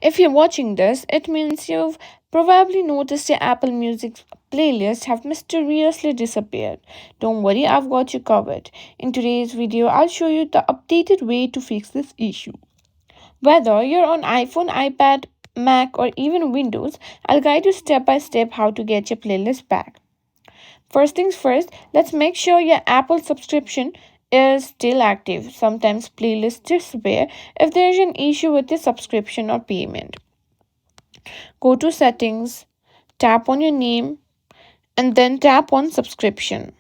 If you're watching this, it means you've probably noticed your Apple Music playlist have mysteriously disappeared. Don't worry, I've got you covered. In today's video, I'll show you the updated way to fix this issue. Whether you're on iPhone, iPad, Mac, or even Windows, I'll guide you step by step how to get your playlist back. First things first, let's make sure your Apple subscription is still active. Sometimes playlists disappear if there is an issue with the subscription or payment. Go to settings, tap on your name, and then tap on subscription.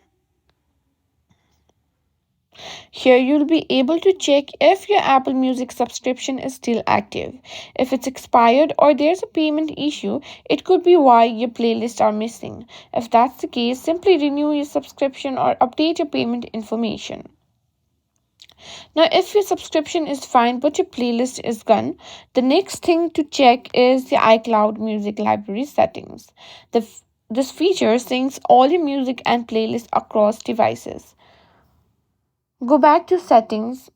Here you'll be able to check if your Apple Music subscription is still active. If it's expired or there's a payment issue, it could be why your playlists are missing. If that's the case, simply renew your subscription or update your payment information. Now, if your subscription is fine but your playlist is gone, the next thing to check is the iCloud Music Library settings. This feature syncs all your music and playlists across devices. Go back to settings,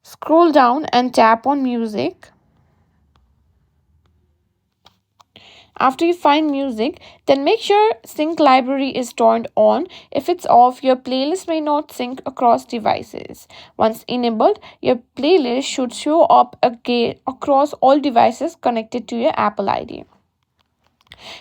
scroll down and tap on music. After you find music, then make sure sync library is turned on. If it's off, your playlist may not sync across devices. Once enabled, your playlist should show up again across all devices connected to your Apple ID.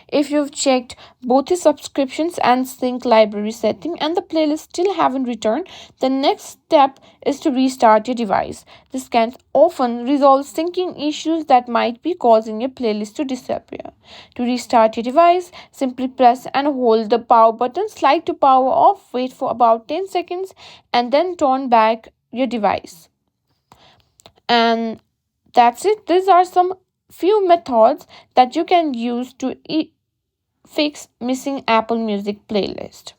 If you've checked both your subscriptions and sync library setting and the playlist still haven't returned, the next step is to restart your device. This can often resolve syncing issues that might be causing your playlist to disappear. To restart your device, simply press and hold the power button, slide to power off, wait for about 10 seconds, and then turn back your device. And that's it. These are some few methods that you can use to fix missing Apple Music playlist.